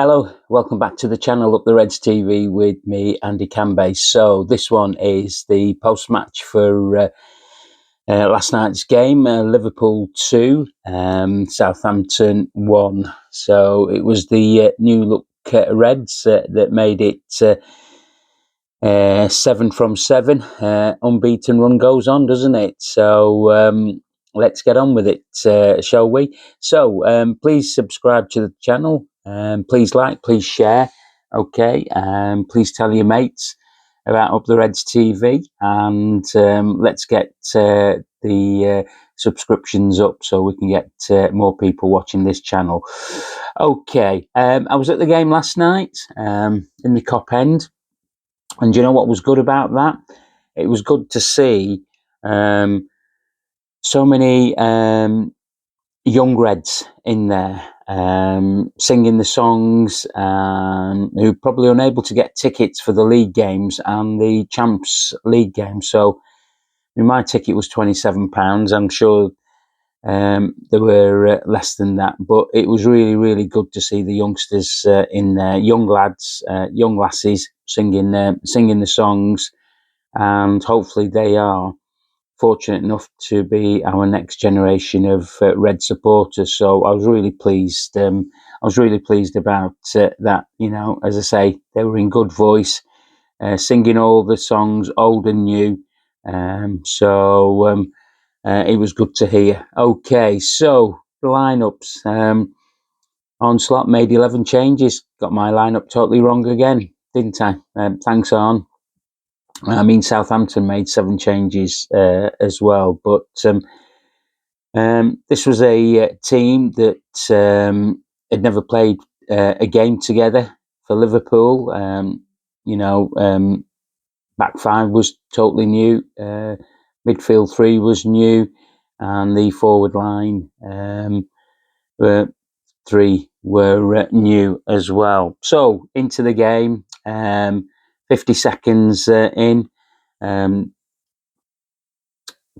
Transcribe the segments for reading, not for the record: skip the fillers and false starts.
Hello, welcome back to the channel Up the Reds TV with me, Andy Canbase. So this one is the post-match for last night's game, Liverpool 2, Southampton 1. So it was the new look Reds that made it 7 from 7. Unbeaten run goes on, doesn't it? So let's get on with it, shall we? So please subscribe to the channel. Please like, please share. Okay. Please tell your mates about Up the Reds TV, and let's get the subscriptions up so we can get more people watching this channel. Okay. I was at the game last night in the Cop End. And do you know what was good about that? It was good to see so many young Reds in there singing the songs, who were probably unable to get tickets for the league games and the Champs League games. So my ticket was £27. I'm sure there were less than that, but it was really, really good to see the youngsters in there, young lads, young lasses singing the songs, and hopefully they are fortunate enough to be our next generation of Red supporters. So I was really pleased. I was really pleased about that. You know, as I say, they were in good voice, singing all the songs, old and new. It was good to hear. Okay, so the lineups. Onslaught made 11 changes. Got my lineup totally wrong again, didn't I? Thanks, On. I mean, Southampton made 7 changes as well. But this was a team that had never played a game together for Liverpool. Back 5 was totally new. Midfield 3 was new. And the forward line 3 were new as well. So into the game, 50 seconds in,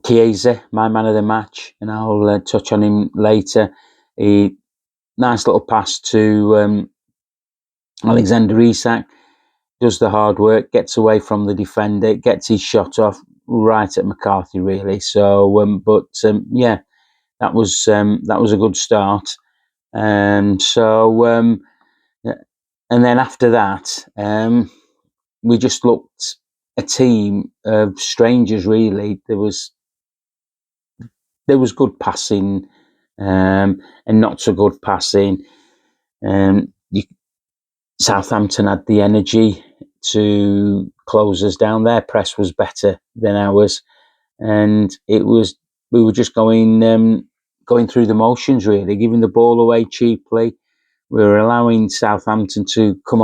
Chiesa, my man of the match, and I'll touch on him later. A nice little pass to Alexander Isak, does the hard work, gets away from the defender, gets his shot off right at McCarthy, really. So, yeah, that was a good start. And then after that, we just looked a team of strangers, really. There was good passing and not so good passing. Southampton had the energy to close us down. Their press was better than ours, and we were just going through the motions, really, giving the ball away cheaply. We were allowing Southampton to come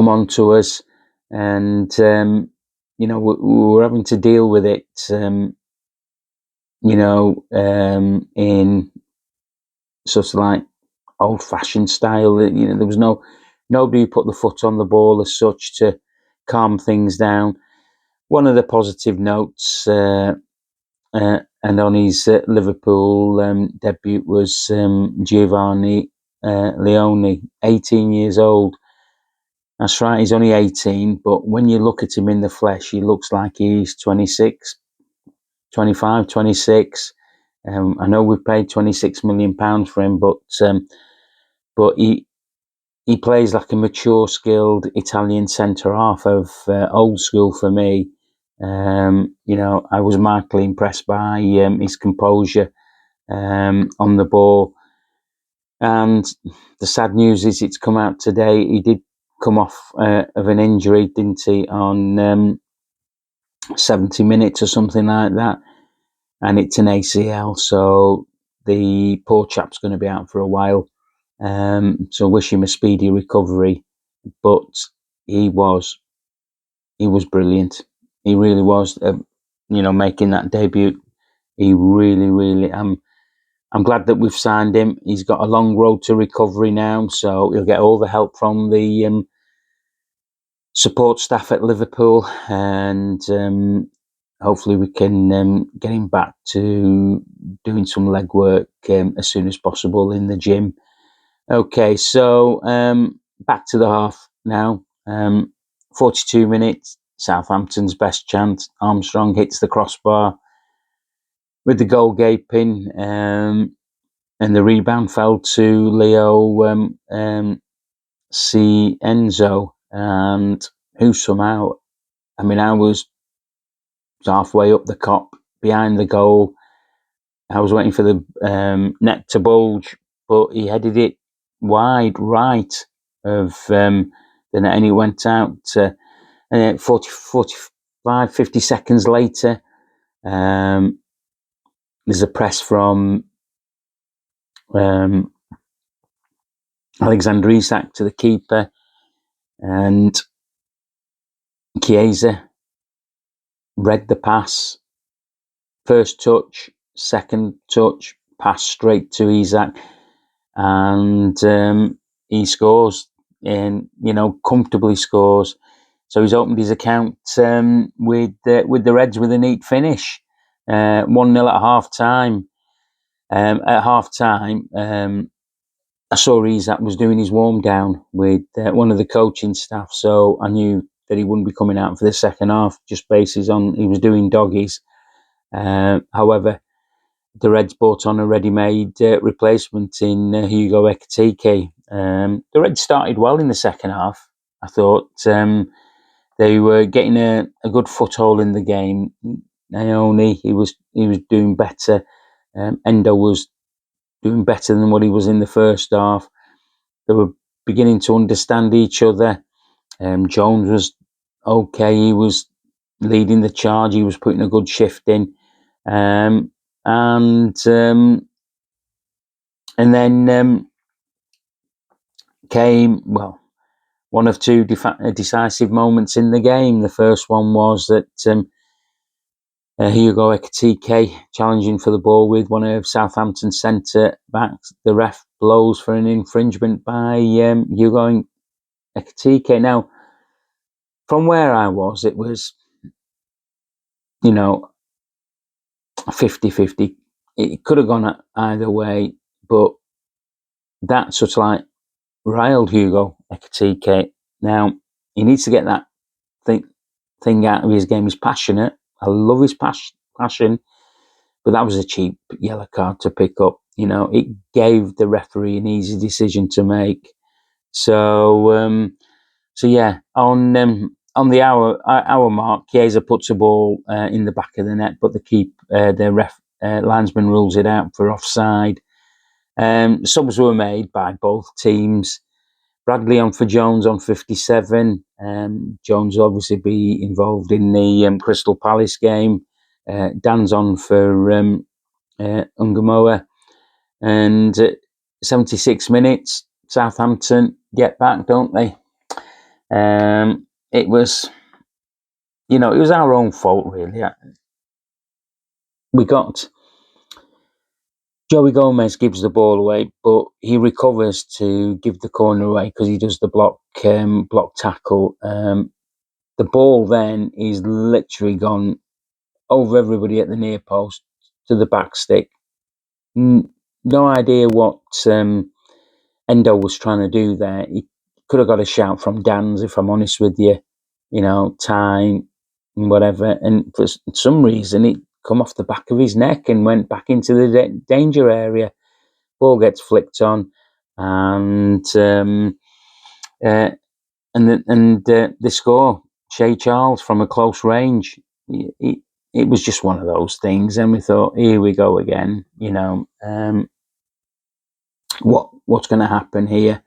on to us, and we were having to deal with it. In sort of like old-fashioned style. There was nobody who put the foot on the ball as such to calm things down. One of the positive notes, and on his Liverpool debut, was Giovanni Leone, 18 years old. That's right, he's only 18, but when you look at him in the flesh, he looks like he's 26, 25, 26. I know we've paid £26 million for him, but he plays like a mature, skilled Italian centre half of old school for me. I was mightily impressed by his composure on the ball. And the sad news is it's come out today. He did come off of an injury, didn't he, on 70 minutes or something like that. And it's an ACL, so the poor chap's going to be out for a while. So wish him a speedy recovery. But he was brilliant. He really was. Making that debut, he really. I'm glad that we've signed him. He's got a long road to recovery now, so he'll get all the help from the support staff at Liverpool, and hopefully we can get him back to doing some leg work as soon as possible in the gym. Okay, so back to the half now. 42 minutes, Southampton's best chance. Armstrong hits the crossbar with the goal gaping, and the rebound fell to Leo C. Enzo, and who somehow, I mean, I was halfway up the cop behind the goal. I was waiting for the net to bulge, but he headed it wide right of the net, and it went out 45, 50 seconds later. There's a press from Alexander Isak to the keeper, and Chiesa read the pass. First touch, second touch, pass straight to Isak, and he scores, and comfortably scores. So he's opened his account with the Reds with a neat finish, 1-0 at half time. At half time, I saw Isak was doing his warm down with one of the coaching staff, so I knew that he wouldn't be coming out for the second half, just basis on he was doing doggies. However, the Reds brought on a ready-made replacement in Hugo Ekitike. The Reds started well in the second half. I thought they were getting a good foothold in the game. Naoni, he was doing better. Endo was doing better than what he was in the first half. They were beginning to understand each other. Jones was okay. He was leading the charge. He was putting a good shift in. And then came, well, one of two decisive moments in the game. The first one was that Hugo Ekitike challenging for the ball with one of Southampton's centre backs. The ref blows for an infringement by Hugo Ekitike. Now, from where I was, it was, 50-50. It could have gone either way, but that sort of like riled Hugo Ekitike. Now, he needs to get that thing out of his game. He's passionate. I love his passion, but that was a cheap yellow card to pick up. It gave the referee an easy decision to make. So yeah, on the hour mark, Chiesa puts a ball in the back of the net, but the linesman rules it out for offside. Subs were made by both teams. Bradley on for Jones on 57. Jones will obviously be involved in the Crystal Palace game. Dan's on for Ungamoa. And 76 minutes, Southampton get back, don't they? It was, it was our own fault, really. We got Joey Gomez gives the ball away, but he recovers to give the corner away because he does the block tackle. The ball then is literally gone over everybody at the near post to the back stick. No idea what Endo was trying to do there. He could have got a shout from Dan's, if I'm honest with you. Time and whatever. And for some reason, it come off the back of his neck and went back into the danger area. Ball gets flicked on, and they score. Shea Charles from a close range. It was just one of those things, and we thought, here we go again. What's going to happen here?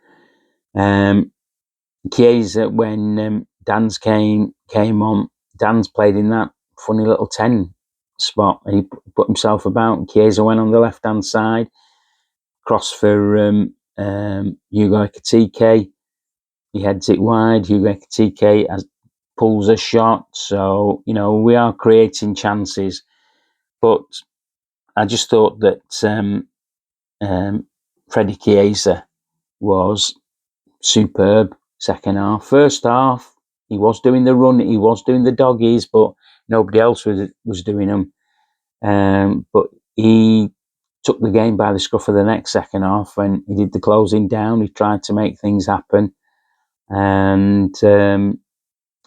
Chiesa, when Dan's came on, Dan's played in that funny little 10 spot. He put himself about. Chiesa went on the left hand side, cross for Hugo Ekitike. He heads it wide. Hugo Ekitike pulls a shot. So, we are creating chances. But I just thought that Freddie Chiesa was superb second half. First half, he was doing the run, he was doing the doggies, but nobody else was doing them. But he took the game by the scruff of the neck second half when he did the closing down. He tried to make things happen, and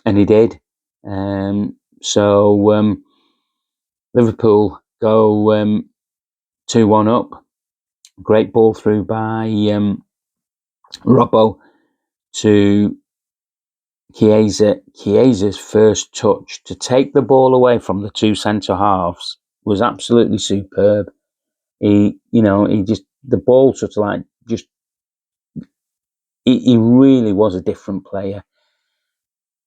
he did. So Liverpool go 2-1 up. Great ball through by Robbo to Chiesa. Chiesa's first touch to take the ball away from the two centre halves was absolutely superb. He just, the ball sort of like just, he really was a different player.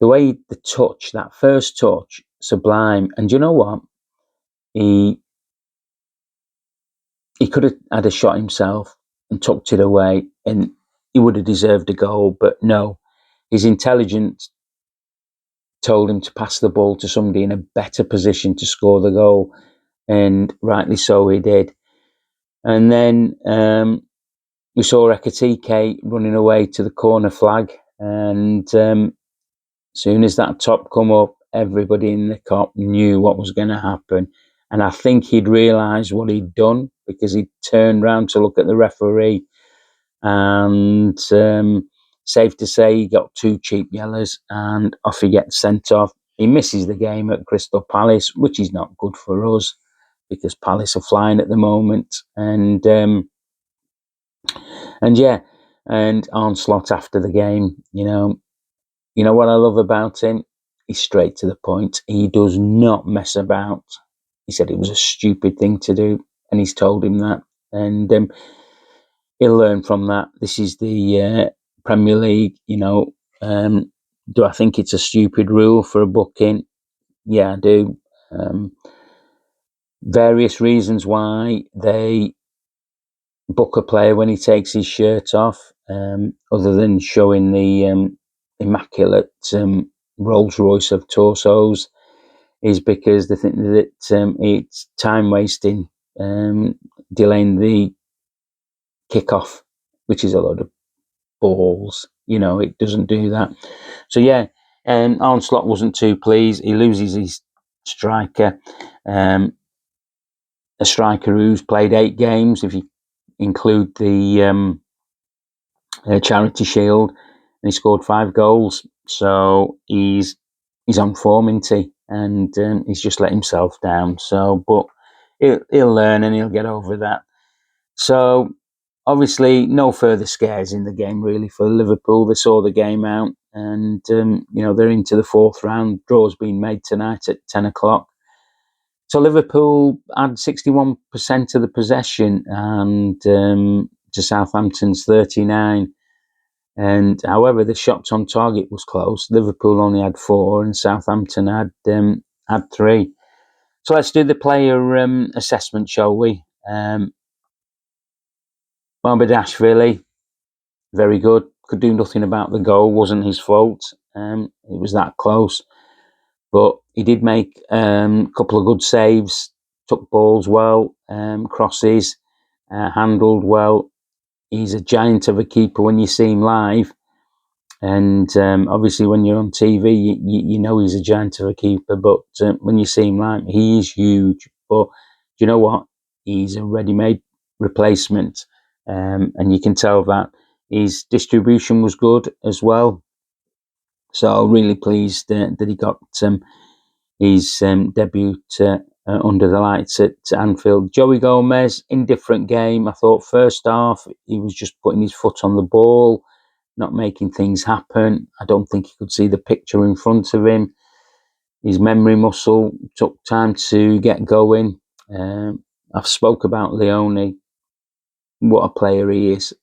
The way the touch, that first touch, sublime. And you know what? He could have had a shot himself and tucked it away, and he would have deserved a goal. But no, his intelligence told him to pass the ball to somebody in a better position to score the goal, and rightly so he did. And then we saw Ekitike running away to the corner flag, and soon as that top come up, everybody in the Kop knew what was going to happen. And I think he'd realised what he'd done, because he turned round to look at the referee, and safe to say he got 2 cheap yellows, and off he gets sent off. He misses the game at Crystal Palace, which is not good for us, because Palace are flying at the moment. And yeah, and Onslaught after the game, you know what I love about him? He's straight to the point. He does not mess about. He said it was a stupid thing to do, and he's told him that. And he'll learn from that. This is the Premier League, do I think it's a stupid rule for a booking? Yeah, I do. Various reasons why they book a player when he takes his shirt off, other than showing the immaculate Rolls Royce of torsos, is because they think that it's time wasting, delaying the kickoff, which is a load of balls. It doesn't do that. So yeah, Onslaught wasn't too pleased. He loses his striker, a striker who's played 8 games, if you include the Charity Shield, and he scored 5 goals. So he's on form, isn't he? And he's just let himself down. So, but he'll learn and he'll get over that. So obviously, no further scares in the game really for Liverpool. They saw the game out, and they're into the 4th round. Draw's been made tonight at 10 o'clock. So Liverpool had 61% of the possession, and to Southampton's 39%. And however, the shots on target was close. Liverpool only had 4, and Southampton had 3. So let's do the player assessment, shall we? Barbadashvili, very good. Could do nothing about the goal. Wasn't his fault. It was that close. But he did make a couple of good saves, took balls well, crosses, handled well. He's a giant of a keeper when you see him live. And obviously when you're on TV, you know he's a giant of a keeper. But when you see him live, he is huge. But you know what? He's a ready-made replacement. And you can tell that his distribution was good as well. So really pleased that he got his debut under the lights at Anfield. Joey Gomez, indifferent game. I thought first half he was just putting his foot on the ball, not making things happen. I don't think he could see the picture in front of him. His memory muscle took time to get going. I've spoke about Leone, what a player he is.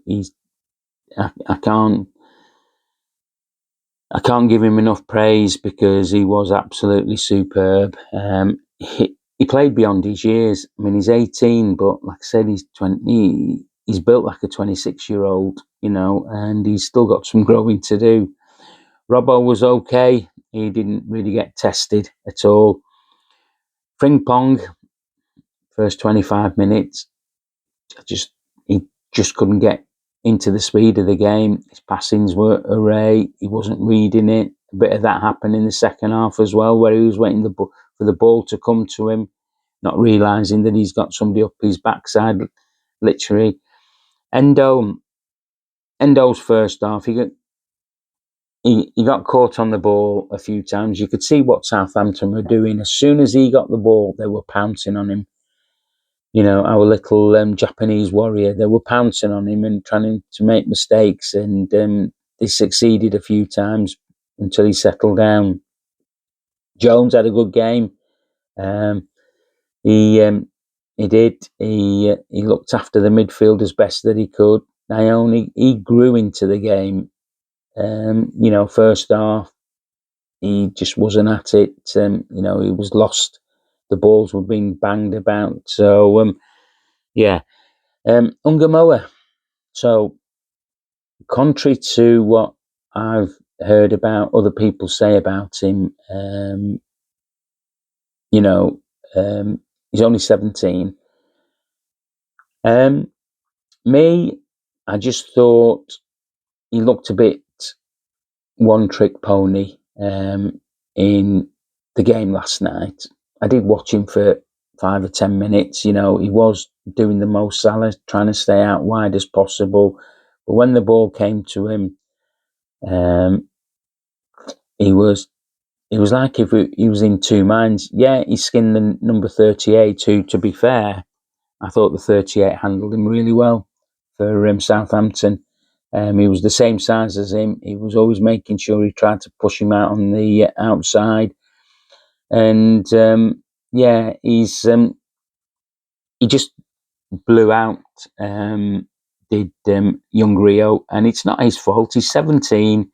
He's I can't give him enough praise, because he was absolutely superb. He played beyond his years. I mean, he's 18, but like I said, he's 20. He's built like a 26-year-old, and he's still got some growing to do. Robbo was okay. He didn't really get tested at all. Frimpong, first 25 minutes, he just couldn't get into the speed of the game. His passings were array. He wasn't reading it. A bit of that happened in the second half as well, where he was waiting for the ball to come to him not realising that he's got somebody up his backside, literally. Endo's first half, he got caught on the ball a few times. You could see what Southampton were doing. As soon as he got the ball, they were pouncing on him. You know, our little Japanese warrior, they were pouncing on him and trying to make mistakes, and they succeeded a few times until he settled down. Jones had a good game. He did. He looked after the midfield as best that he could. Naoni, he grew into the game. You know, first half, he just wasn't at it. You know, he was lost. The balls were being banged about. So, yeah. Ungamoa. So, contrary to what I've heard about other people say about him, you know, he's only 17. Me, I just thought he looked a bit one-trick pony in the game last night. I did watch him for 5 or 10 minutes. You know, he was doing the Mo Salah, trying to stay out wide as possible. But when the ball came to him, he was like if he was in two minds. Yeah, he skinned the number 38, who, to be fair, I thought the 38 handled him really well for Southampton. He was the same size as him. He was always making sure he tried to push him out on the outside. And yeah, he just blew out, did young Rio, and it's not his fault. He's 17.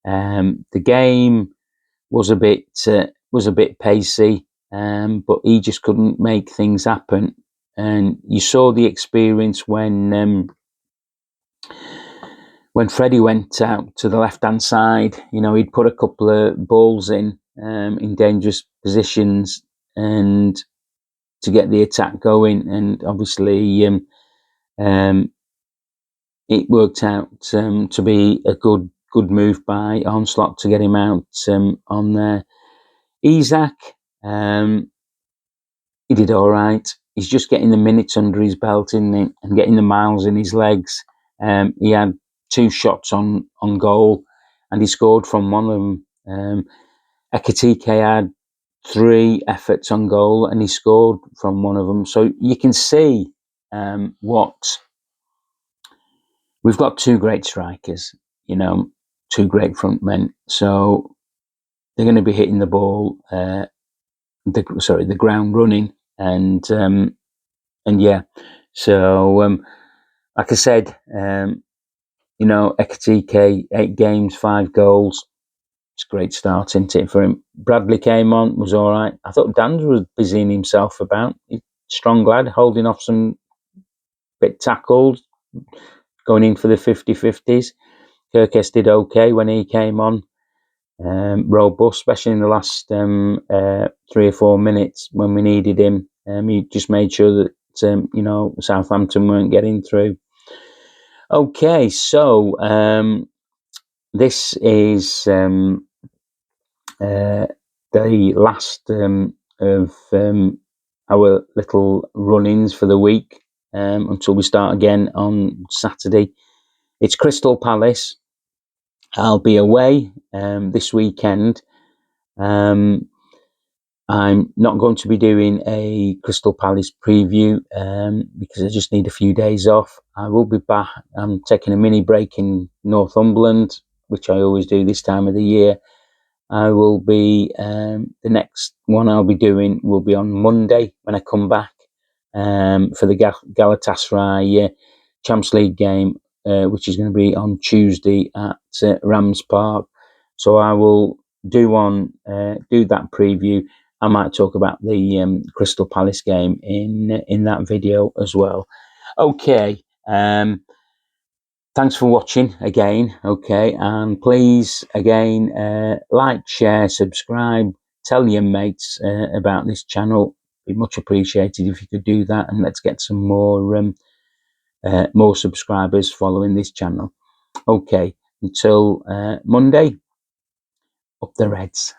The game was a bit pacey, but he just couldn't make things happen. And you saw the experience when Freddie went out to the left-hand side. You know, he'd put a couple of balls in dangerous positions and to get the attack going. And obviously, it worked out to be a good move by Onslaught to get him out on there. Isaac, he did all right. He's just getting the minutes under his belt, isn't he? And getting the miles in his legs. He had 2 shots on goal, and he scored from one of them. Ekitike had 3 efforts on goal, and he scored from one of them. So you can see what we've got. 2 great strikers, you know, 2 great front men. So they're going to be hitting the ball, the ground running, and yeah. So like I said, you know, Ekitike, 8 games, 5 goals. It's a great start, isn't it, for him? Bradley came on, was all right. I thought Dan's was busying himself about. Strong lad, holding off some bit tackles, going in for the 50-50s. Kirkes did okay when he came on. Robust, especially in the last 3 or 4 minutes when we needed him. He just made sure that, you know, Southampton weren't getting through. Okay, so this is the last of our little run-ins for the week until we start again on Saturday. It's Crystal Palace. I'll be away this weekend. I'm not going to be doing a Crystal Palace preview because I just need a few days off. I will be back. I'm taking a mini break in Northumberland, which I always do this time of the year. I will be, the next one I'll be doing will be on Monday when I come back for the Galatasaray Champions League game, which is going to be on Tuesday at Rams Park. So I will do that preview. I might talk about the Crystal Palace game in that video as well. Okay. Thanks for watching again. Okay. And please, again, like, share, subscribe, tell your mates about this channel. It'd be much appreciated if you could do that. And let's get some more subscribers following this channel. Okay. Until Monday, up the Reds.